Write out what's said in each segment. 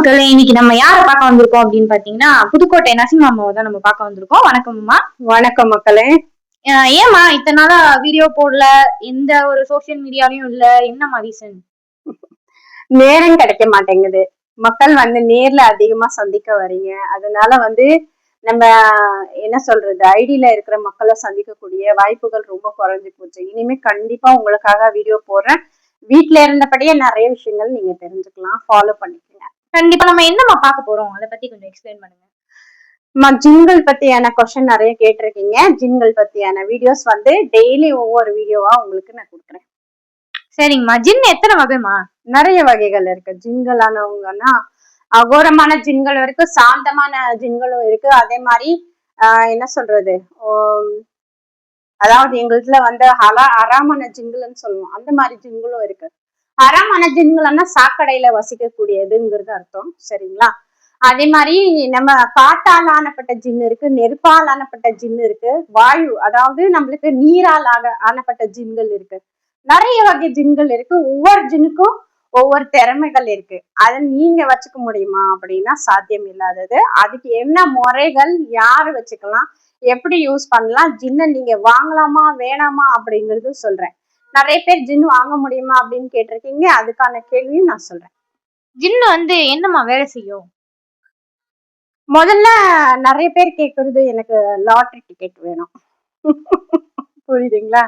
மக்களே, இன்னைக்கு நம்ம யாரை பார்க்க வந்திருக்கோம் அப்படின்னு பாத்தீங்கன்னா புதுக்கோட்டை நரசிம்மாவை தான் நம்ம பார்க்க வந்திருக்கோம். வணக்கம்மா. வணக்கம் மக்களே. ஏமா இத்தனை நாளா வீடியோ போடல, எந்த ஒரு சோசியல் மீடியாலையும் இல்ல, என்னமா ரீசன்? நேரம் கிடைக்க மாட்டேங்குது. மக்கள் வந்து நேர்ல அதிகமா சந்திக்க வரீங்க, அதனால வந்து நம்ம என்ன சொல்றது, ஐடியில இருக்கிற மக்களை சந்திக்கக்கூடிய வாய்ப்புகள் ரொம்ப குறைஞ்சு போச்சு. இனிமே கண்டிப்பா உங்களுக்காக வீடியோ போடுறேன். வீட்டுல இருந்தபடியே நிறைய விஷயங்கள் நீங்க தெரிஞ்சுக்கலாம், ஃபாலோ பண்ணிக்கங்க. கண்டிப்பா. நம்ம என்னமா பார்க்க போறோம், அதை பத்தி கொஞ்சம் எக்ஸ்பிளைன் பண்ணுங்க. ஜின்கள் பத்தியான கொஸ்டின் நிறைய கேட்டிருக்கீங்க. ஜின்கள் பத்தியான வீடியோஸ் வந்து டெய்லி ஒவ்வொரு வீடியோவா உங்களுக்கு நான் கொடுக்குறேன். சரிங்கம்மா. ஜின் எத்தனை வகைமா? நிறைய வகைகள் இருக்கு. ஜின்களானவங்கன்னா அகோரமான ஜின்கள் இருக்கு, சாந்தமான ஜின்களும் இருக்கு. அதே மாதிரி என்ன சொல்றது, அதாவது எங்களுக்குல வந்து அறாமான ஜின்கள்னு சொல்லுவோம், அந்த மாதிரி ஜின்களும் இருக்கு. அறாமான ஜின்கள்னா சாக்கடையில வசிக்கக்கூடியதுங்கிறது அர்த்தம். சரிங்களா? அதே மாதிரி நம்ம காட்டால் ஆனப்பட்ட ஜின் இருக்கு, நெருப்பால் ஆனப்பட்ட ஜின் இருக்கு, வாயு அதாவது நம்மளுக்கு நீரால் ஆனப்பட்ட ஜின்கள் இருக்கு. நிறைய வகை ஜின்கள் இருக்கு. ஒவ்வொரு ஜின்னுக்கும் ஒவ்வொரு திறமைகள் இருக்கு. அதை நீங்க வச்சுக்க முடியுமா அப்படின்னா சாத்தியம் இல்லாதது. அதுக்கு என்ன முறைகள், யாரு வச்சுக்கலாம், எப்படி யூஸ் பண்ணலாம், ஜின்னை நீங்க வாங்கலாமா வேணாமா அப்படிங்கிறது சொல்றேன். நிறைய பேர் ஜின் வாங்க முடியுமா அப்படின்னு கேட்டிருக்கீங்க. அதுக்கான கேள்வியும் நான் சொல்றேன். ஜின் வந்து என்னமா வேலை செய்யும்? முதல்ல நிறைய பேர் கேட்கறது, எனக்கு லாட்டரி டிக்கெட் வேணும். புரியுதுங்களா?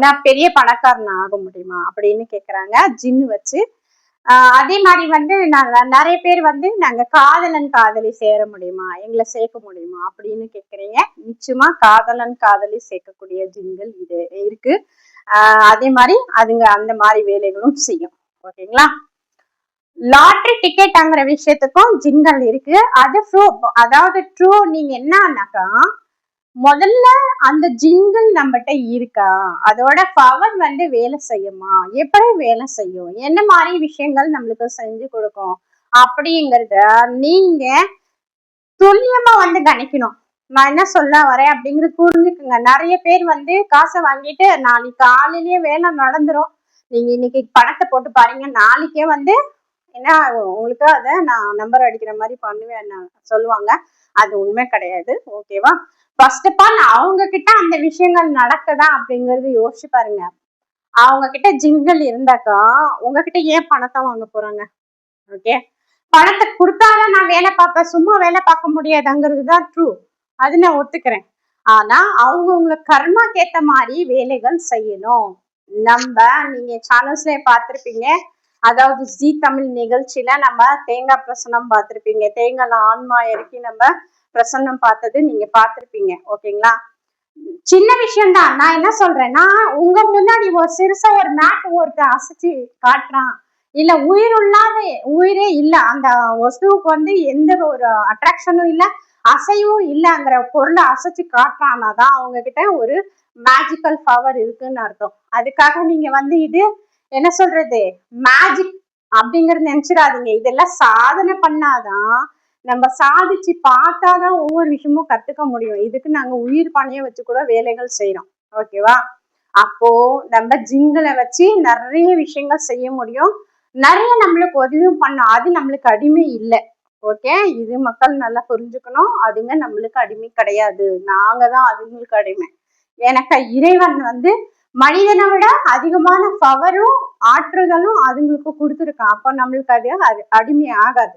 நான் பெரிய பணக்காரன் ஆக முடியுமா அப்படின்னு கேக்குறாங்க ஜின்னு வச்சு. அதே மாதிரி வந்து நிறைய பேர் வந்து நாங்க காதலன் காதலி சேர முடியுமா, எங்களை சேர்க்க முடியுமா அப்படின்னு கேக்குறீங்க. நிச்சயமா காதலன் காதலி சேர்க்கக்கூடிய ஜின்கள் இது இருக்கு. அதே மாதிரி அதுங்க அந்த மாதிரி வேலைகளும் செய்யும். ஓகேங்களா? லாட்டரி டிக்கெட்ங்கிற விஷயத்துக்கும் ஜின்கள் இருக்கு. அது அதாவது ட்ரூ. நீங்க என்னன்னாக்கா, முதல்ல அந்த ஜின்கள் நம்மகிட்ட இருக்கா, அதோட பவர் வந்து வேலை செய்யுமா, எப்படி வேலை செய்யும், என்ன மாதிரி விஷயங்கள் நம்மளுக்கு செஞ்சு கொடுக்கும் அப்படிங்கறத நீங்க துல்லியமா வந்து கணிக்கணும். நான் என்ன சொல்ல வரேன் அப்படிங்கிறது புரிஞ்சுக்குங்க. நிறைய பேர் வந்து காசை வாங்கிட்டு நாளைக்கு காலையிலேயே வேலை நடந்துரும், நீங்க இன்னைக்கு பணத்தை போட்டு பாருங்க, நாளைக்கே வந்து என்ன உங்களுக்கு அதை நான் நம்பர் அடிக்கிற மாதிரி பண்ணுவேன் சொல்லுவாங்க. அது உண்மை கிடையாது. ஓகேவா? ஃபர்ஸ்ட் ஆஃப் ஆல் அவங்க கிட்ட அந்த விஷயங்கள் நடக்குதா அப்படிங்கறது யோசிச்சு பாருங்க. அவங்க கிட்ட ஜின்கள் இருந்தாக்கா உங்ககிட்ட ஏன் பணத்தை வாங்க போறாங்க? ஓகே, பணத்தை கொடுத்தாதான் நான் வேலை பார்ப்பேன், சும்மா வேலை பார்க்க முடியாதுங்கிறது தான் ட்ரூ. அது நான் ஒத்துக்கிறேன். ஆனா அவங்க உங்களுக்கு கர்மாக்கு ஏத்த மாதிரி வேலைகள் செய்யணும். நம்ம நீங்க சேனல்ஸ்ல பார்த்திருப்பீங்க, அதாவது ஜி தமிழ் நிகழ்ச்சியில நம்ம தேங்காய் பிரசனம் பார்த்திருப்பீங்க. தேங்காய் ஆன்மா இறக்கி நம்ம பிரசன்னம் பார்த்தது நீங்க பார்த்திருப்பீங்க. ஓகேங்களா? சின்ன விஷயம் தான். நான் என்ன சொல்றேன்னா, உங்க முன்னாடி ஒரு சிறுசா ஒரு மேட் ஒருத்தர் அசைச்சு காட்டுறான், இல்ல உயிரே இல்ல, அந்த வஸ்துவுக்கு வந்து எந்த ஒரு அட்ராக்ஷனும் இல்ல, அசைவும் இல்லைங்கிற பொருளை அசைச்சு காட்டுறானாதான் அவங்க கிட்ட ஒரு மேஜிக்கல் பவர் இருக்குன்னு அர்த்தம். அதுக்காக நீங்க வந்து இது என்ன சொல்றது, மேஜிக் அப்படிங்கறது நினைச்சிடாதீங்க. இதெல்லாம் சாதனை பண்ணாதான், நம்ம சாதிச்சு பார்த்தாதான் ஒவ்வொரு விஷயமும் கத்துக்க முடியும். இதுக்கு நாங்க உயிர் பணியை வச்சு கூட வேலைகள் செய்யறோம். ஓகேவா? அப்போ நம்ம ஜின்களை வச்சு நிறைய விஷயங்கள் செய்ய முடியும், நிறைய நம்மளுக்கு உதவியும் பண்ணும். அது நம்மளுக்கு அடிமை இல்லை. ஓகே, இது மக்கள் நல்லா புரிஞ்சுக்கணும். அதுங்க நம்மளுக்கு அடிமை கிடையாது, நாங்க தான் அதுங்களுக்கு அடிமை. எனக்கு இறைவன் வந்து மனிதனை விட அதிகமான பவரும் ஆற்றுதலும் அதுங்களுக்கு கொடுத்துருக்கான். அப்போ நம்மளுக்கு அது அடிமை ஆகாது.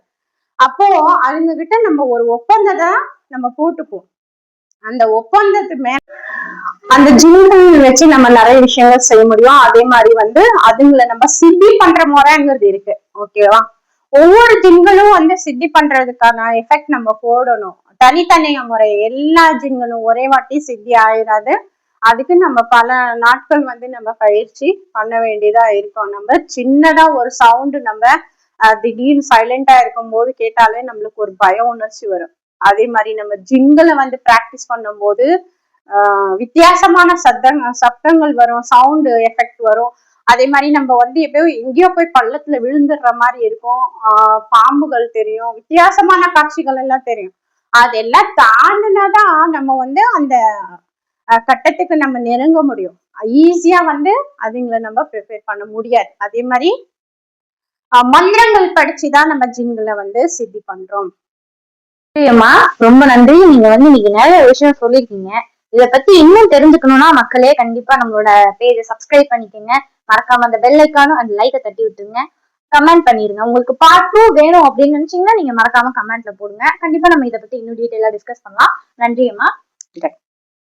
அப்போ அதுங்க கிட்ட நம்ம ஒரு ஒப்பந்தத்தை நம்ம போட்டுப்போம். அந்த ஒப்பந்தத்து மேல அந்த ஜின்கள் வச்சு நம்ம நிறைய விஷயங்கள் செய்ய முடியும். அதே மாதிரி வந்து அதுங்களை நம்ம சித்தி பண்ற முறைங்கிறது இருக்கு. ஓகேவா? ஒவ்வொரு ஜின்களும் வந்து சித்தி பண்றதுக்கான எஃபெக்ட் நம்ம போடணும். தனித்தனிய முறை. எல்லா ஜின்களும் ஒரே வாட்டி சித்தி ஆயிடாது. அதுக்கு நம்ம பல நாட்கள் வந்து நம்ம பயிற்சி பண்ண வேண்டியதா இருக்கும். நம்ம சின்னதா ஒரு சவுண்டு நம்ம திடீர்னு சைலண்டா இருக்கும் போது கேட்டாலே நம்மளுக்கு ஒரு பய உணர்ச்சி வரும். அதே மாதிரி நம்ம ஜின்களை வந்து பிராக்டிஸ் பண்ணும் போது வித்தியாசமான சப்தங்கள் வரும், சவுண்டு எஃபெக்ட் வரும். அதே மாதிரி நம்ம வந்து எப்பயோ எங்கேயோ போய் பள்ளத்துல விழுந்துடுற மாதிரி இருக்கும், பாம்புகள் தெரியும், வித்தியாசமான காட்சிகள் எல்லாம் தெரியும். அதெல்லாம் தாண்டினாதான் நம்ம வந்து அந்த கட்டத்துக்கு நம்ம நெருங்க முடியும். ஈஸியா வந்து அதுங்களை நம்ம ப்ரிப்பேர் பண்ண முடியாது. அதே மாதிரி மந்திரங்கள் படிச்சுதான் நம்ம ஜின்களை வந்து சித்தி பண்றோம். அம்மா ரொம்ப நன்றி. நீங்க வந்து இன்னைக்கு நிறைய விஷயம் சொல்லிருக்கீங்க. இத பத்தி இன்னும் தெரிஞ்சுக்கணும்னா மக்களே கண்டிப்பா நம்மளோட பேஜை சப்ஸ்கிரைப் பண்ணிக்கோங்க. மறக்காம அந்த பெல் ஐக்கானும் அந்த லைக்கை தட்டி விட்டுருங்க. கமெண்ட் பண்ணிருங்க. உங்களுக்கு பார்ட் 2 வேணும் அப்படின்னு நினைச்சீங்கன்னா நீங்க மறக்காம கமெண்ட்ல போடுங்க. கண்டிப்பா நம்ம இதை பத்தி இன்னும் டீட்டெயிலா டிஸ்கஸ் பண்ணலாம். நன்றி அம்மா.